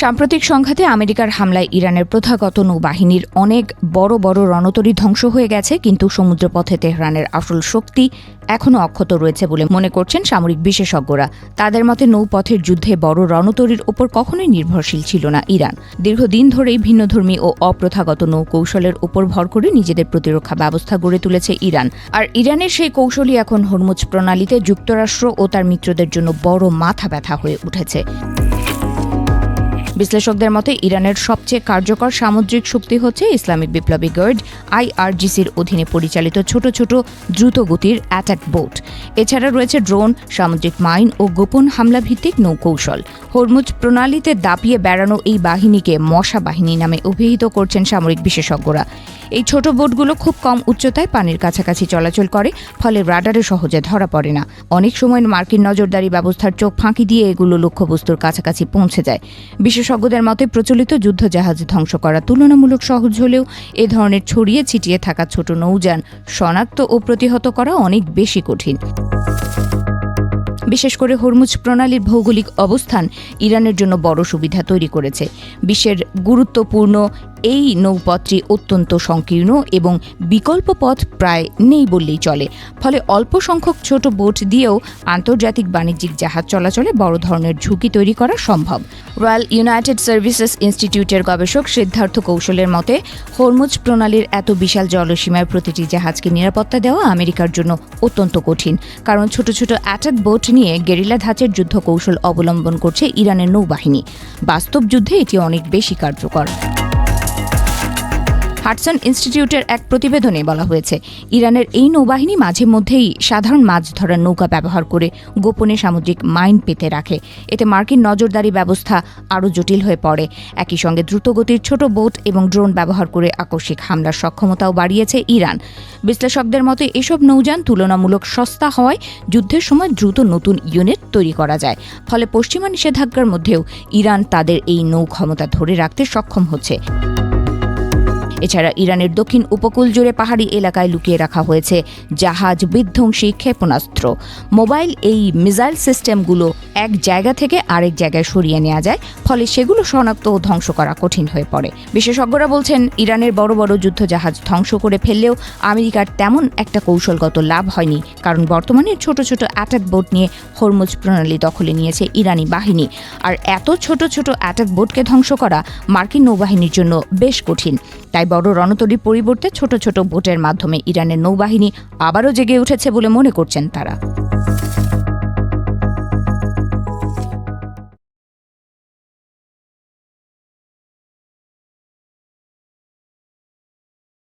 সাম্প্রতিক সংঘাতে আমেরিকার হামলায় ইরানের প্রথাগত নৌবাহিনীর অনেক বড় বড় রণতরী ধ্বংস হয়ে গেছে, কিন্তু সমুদ্রপথে তেহরানের আসল শক্তি এখনও অক্ষত রয়েছে বলে মনে করছেন সামরিক বিশেষজ্ঞরা। তাদের মতে নৌপথের যুদ্ধে বড় রণতরীর ওপর কখনোই নির্ভরশীল ছিল না ইরান। দীর্ঘদিন ধরেই ভিন্নধর্মী ও অপ্রথাগত নৌকৌশলের ওপর ভর করে নিজেদের প্রতিরক্ষা ব্যবস্থা গড়ে তুলেছে ইরান। আর ইরানের সেই কৌশলই এখন হরমুজ প্রণালীতে যুক্তরাষ্ট্র ও তার মিত্রদের জন্য বড় মাথা ব্যথা হয়ে উঠেছে। বিশ্লেষকদের মতে ইরানের সবচেয়ে কার্যকর সামুদ্রিক শক্তি হচ্ছে ইসলামিক বিপ্লবী গার্ড IRGCর অধীনে পরিচালিত ছোট ছোট দ্রুতগতির অ্যাটাক বোট। এছাড়া রয়েছে ড্রোন, সামুদ্রিক মাইন ও গোপন হামলা ভিত্তিক নৌকৌশল। হরমুজ প্রণালীতে দাপিয়ে বেড়ানো এই বাহিনীকে মশা বাহিনী নামে অভিহিত করছেন সামরিক বিশেষজ্ঞরা। এই ছোট বোটগুলো খুব কম উচ্চতায় পানির কাছাকাছি চলাচল করে, ফলে রাডারে সহজে ধরা পড়ে না। অনেক সময় মার্কিন নজরদারি ব্যবস্থার চোখ ফাঁকি দিয়ে এগুলো লক্ষ্যবস্তুর কাছাকাছি পৌঁছে যায়। বিশেষজ্ঞদের মতে প্রচলিত যুদ্ধজাহাজ ধ্বংস করা তুলনামূলক সহজ হলেও এ ধরনের ছড়িয়ে ছিটিয়ে থাকা ছোট নৌযান শনাক্ত ও প্রতিহত করা অনেক বেশি কঠিন। বিশেষ করে হরমুজ প্রণালীর ভৌগোলিক অবস্থান ইরানের জন্য বড় সুবিধা তৈরি করেছে। বিশ্বের গুরুত্বপূর্ণ এই নৌপথটি অত্যন্ত সংকীর্ণ এবং বিকল্প পথ প্রায় নেই বললেই চলে। ফলে অল্প সংখ্যক ছোট বোট দিয়েও আন্তর্জাতিক বাণিজ্যিক জাহাজ চলাচলে বড় ধরনের ঝুঁকি তৈরি করা সম্ভব। রয়্যাল ইউনাইটেড সার্ভিসেস ইনস্টিটিউটের গবেষক সিদ্ধার্থ কৌশলের মতে হরমুজ প্রণালীর এত বিশাল জলসীমায় প্রতিটি জাহাজকে নিরাপত্তা দেওয়া আমেরিকার জন্য অত্যন্ত কঠিন, কারণ ছোট ছোট অ্যাটাক বোট নিয়ে গেরিলা ধাঁচের যুদ্ধ কৌশল অবলম্বন করছে ইরানের নৌবাহিনী। বাস্তব যুদ্ধে এটি অনেক বেশি কার্যকর। হাডসন ইনস্টিটিউটের এক প্রতিবেদনে বলা হয়েছে, ইরানের এই নৌবাহিনী মাঝে মধ্যেই সাধারণ মাছ ধরার নৌকা ব্যবহার করে গোপনে সামুদ্রিক মাইন পেতে রাখে। এতে মার্কিন নজরদারি ব্যবস্থা আরও জটিল হয়ে পড়ে। একই সঙ্গে দ্রুতগতির ছোট বোট এবং ড্রোন ব্যবহার করে আকস্মিক হামলার সক্ষমতাও বাড়িয়েছে ইরান। বিশ্লেষকদের মতে এসব নৌযান তুলনামূলক সস্তা হওয়ায় যুদ্ধের সময় দ্রুত নতুন ইউনিট তৈরি করা যায়। ফলে পশ্চিমা নিষেধাজ্ঞার মধ্যেও ইরান তাদের এই নৌ ক্ষমতা ধরে রাখতে সক্ষম হচ্ছে। এছাড়া ইরানের দক্ষিণ উপকূল জুড়ে পাহাড়ি এলাকায় লুকিয়ে রাখা হয়েছে জাহাজ বিধ্বংসী ক্ষেপণাস্ত্র। মোবাইল এই মিসাইল সিস্টেমগুলো এক জায়গা থেকে আরেক জায়গায় সরিয়ে নেওয়া যায়, ফলে সেগুলো শনাক্ত ও ধ্বংস করা কঠিন হয়ে পড়ে। বিশেষজ্ঞরা বলছেন, ইরানের বড় বড় যুদ্ধজাহাজ ধ্বংস করে ফেললেও আমেরিকার তেমন একটা কৌশলগত লাভ হয়নি, কারণ বর্তমানে ছোট ছোট অ্যাটাক বোট নিয়ে হরমুজ প্রণালী দখলে নিয়েছে ইরানি বাহিনী। আর এত ছোট ছোট অ্যাটাক বোটকে ধ্বংস করা মার্কিন নৌবাহিনীর জন্য বেশ কঠিন। তাই বড় রণতরীর পরিবর্তে ছোট ছোট বোটের মাধ্যমে ইরানের নৌবাহিনী আবারও জেগে উঠেছে বলে মনে করছেন তারা।